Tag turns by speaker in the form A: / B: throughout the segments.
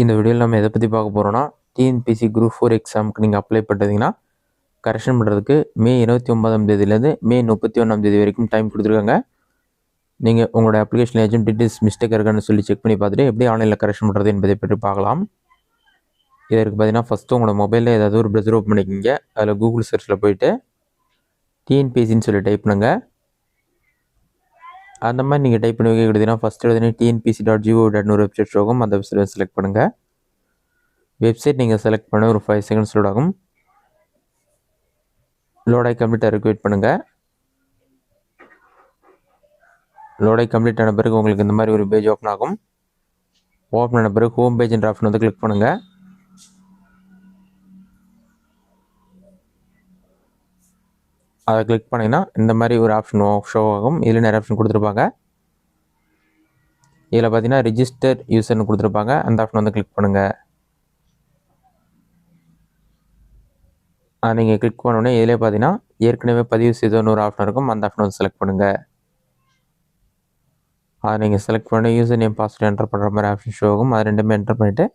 A: இந்த வீடியோவில் நம்ம எதை பற்றி பார்க்க போகிறோம்னா, டிஎன்பிஎஸ்சி குரூப் 4 எக்ஸாமுக்கு நீங்கள் அப்ளை பண்ணுறீங்கன்னா கரெக்ஷன் பண்ணுறதுக்கு மே 29ஆம் தேதியிலேருந்து மே 31ஆம் தேதி வரைக்கும் டைம் கொடுத்துருக்காங்க. நீங்கள் உங்களோட அப்ளிகேஷன் ஏஜென்ட் டீட்டெயில்ஸ் மிஸ்டேக் இருக்கான்னு சொல்லி செக் பண்ணி பார்த்துட்டு எப்படி ஆன்லைனில் கரெக்ஷன் பண்ணுறது என்பதை பற்றி பார்க்கலாம். இதற்கு பார்த்தீங்கன்னா ஃபஸ்ட்டு உங்களோட மொபைலில் ஏதாவது ஒரு ப்ரௌசர் ஓப்பன் பண்ணிக்கிங்க. அதில் கூகுள் சர்ச்சில் போயிட்டு டிஎன்பிஎஸ்சின்னு சொல்லி டைப் பண்ணுங்க. அந்த மாதிரி நீங்கள் டைப் பண்ணி வைக்க கொடுத்தீங்கன்னா ஃபஸ்ட்டு எழுதினா tnpc.gov.in ஒரு வெப்சைட் ஆகும். அந்த வெப்சைட் செலக்ட் பண்ணுங்கள். வெப்சைட் நீங்கள் செலக்ட் பண்ண ஒரு 5 செகண்ட்ஸ் லோட் ஆகும். லோடாகி கம்ப்ளீட்டாக இருக்கு, வெயிட் பண்ணுங்கள். லோடாகி கம்ப்ளீட் ஆன பிறகு உங்களுக்கு இந்த மாதிரி ஒரு பேஜ் ஓப்பன் ஆகும். ஓப்பன் ஆன பிறகு ஹோம் பேஜ் என்ற ஆப்ஷன் வந்து கிளிக் பண்ணுங்கள். அதை கிளிக் பண்ணிங்கன்னா இந்த மாதிரி ஒரு ஆப்ஷன் ஷோ ஆகும். இதில் நிறைய ஆப்ஷன் கொடுத்துருப்பாங்க. இதில் பார்த்தீங்கன்னா ரிஜிஸ்டர் யூசர்னு கொடுத்துருப்பாங்க. அந்த ஆப்ஷன் வந்து கிளிக் பண்ணுங்கள். நீங்கள் கிளிக் பண்ணோடனே இதிலே பார்த்தீங்கன்னா ஏற்கனவே பதிவு செய்தோன்னு ஒரு ஆப்ஷன் இருக்கும். அந்த ஆப்ஷன் வந்து செலக்ட் பண்ணுங்கள். அதை நீங்கள் செலக்ட் பண்ணி யூசர் நேம் பாஸ்வேர்டு என்டர் பண்ணுற மாதிரி ஆப்ஷன் ஷோ ஆகும். அது ரெண்டுமே என்டர் பண்ணிவிட்டு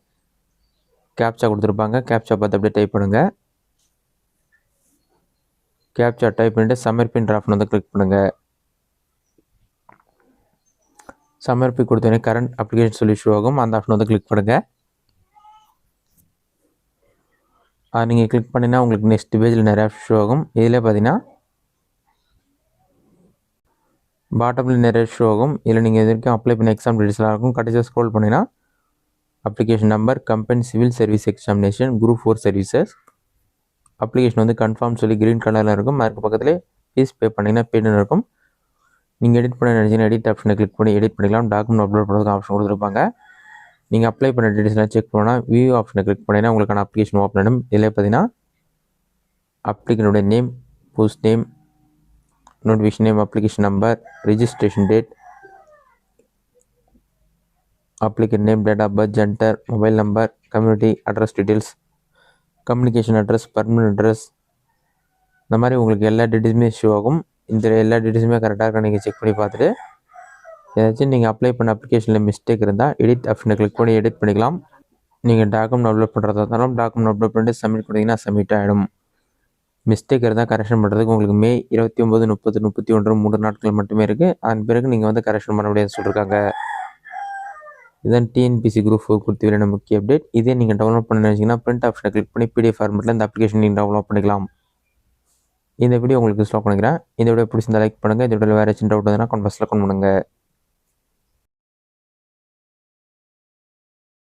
A: கேப்சா கொடுத்துருப்பாங்க. கேப்சா பார்த்து அப்படியே டைப் பண்ணுங்கள். கேப்சா டைப் பண்ணிவிட்டு சமர்ப்பின்ற ஆப்ஷன் வந்து கிளிக் பண்ணுங்கள். சமர்ப்பி கொடுத்தோடனே கரண்ட் அப்ளிகேஷன் சொல்லி ஷோ ஆகும். அந்த ஆப்ஷன் வந்து கிளிக் பண்ணுங்கள். அது நீங்கள் கிளிக் பண்ணினா உங்களுக்கு நெக்ஸ்ட் பேஜில் நிறையா ஷோ ஆகும். இதில் பார்த்தீங்கன்னா பாட்டமில் நிறைய ஷோ ஆகும். இதில் நீங்கள் இது வரைக்கும் அப்ளை பண்ண எக்ஸாம் டீட்டெயில்ஸ்லாம் இருக்கும். கடைசியாக ஸ்க்ரோல் பண்ணிங்கன்னா application number, company civil service examination, group 4 services, application வந்து கன்ஃபார்ம் சொல்லி க்ரீன் கலரில் இருக்கும். அதுக்கு பக்கத்தில் ஃபீஸ் பே பண்ணிங்கன்னா பேன்னு இருக்கும். நீங்கள் எடிட் பண்ண நினச்சிங்கன்னா எடிட் ஆப்ஷனை கிளிக் பண்ணி எடிட் பண்ணிக்கலாம். டாக்குமெண்ட் அப்லோட் பண்ணுறதுக்கு ஆப்ஷன் கொடுத்துருப்பாங்க. நீங்கள் அப்ளை பண்ண டீட்டெயில்ஸ்லாம் செக் பண்ணால் வியூ ஆப்ஷனை கிளிக் பண்ணிங்கன்னா உங்களுக்கான அப்ளிகேஷன் ஓப்பன் ஆகிடும். இதில் பார்த்தீங்கன்னா அப்ளிகனுடைய name, post name, notification name, application number, registration date, applicant name, date of birth, gender, mobile number, community address details, communication address, permanent address, இந்த மாதிரி உங்களுக்கு எல்லா டீட்டெயில்ஸுமே ஷோ ஆகும். இந்த எல்லா டீட்டெயில்ஸுமே கரெக்டாக இருக்கா நீங்கள் செக் பண்ணி பார்த்துட்டு ஏதாச்சும் நீங்கள் அப்ளை பண்ண அப்ளிகேஷனில் மிஸ்டேக் இருந்தால் எடிட் ஆப்ஷனை கிளிக் பண்ணி எடிட் பண்ணிக்கலாம். நீங்கள் டாக்குமெண்ட் அப்லோட் பண்ணுறதா இருந்தாலும் டாக்குமெண்ட் அப்லோட் பண்ணிட்டு சப்மிட் பண்ணிங்கன்னா சப்மிட் ஆகிடும். மிஸ்டேக் இருந்தால் கரெக்ஷன் பண்ணுறதுக்கு உங்களுக்கு மே 29, 30, 31 3 நாட்கள் மட்டுமே இருக்குது. அதன் பிறகு நீங்கள் வந்து கரெக்ஷன் பண்ண முடியாதுன்னு சொல்லியிருக்காங்க. இதுதான் டிஎன்பிஎஸ்சி குரூப் 4 கொடுத்து வெளியான முக்கிய அப்டேட். இதே நீங்கள் டவுன்லோட் பண்ண நினச்சிங்கன்னா பிரிண்ட் ஆப்ஷனை கிளிக் பண்ணி பிடிஎஃப் ஃபார்மெட்டில் இந்த அப்ளிகேஷன் நீங்கள் டவுன்லோட் பண்ணிக்கலாம். இந்த வீடியோ உங்களுக்கு ஸ்டாப் பண்ணிக்கிறேன். இந்த வீடியோ பிடிச்சிருந்தா லைக் பண்ணுங்கள். இந்த வீடியோவில் வேறு ஏதாச்சும் டவுட் இருந்தால் கமெண்ட் பாக்ஸில் கமெண்ட் பண்ணுங்கள்.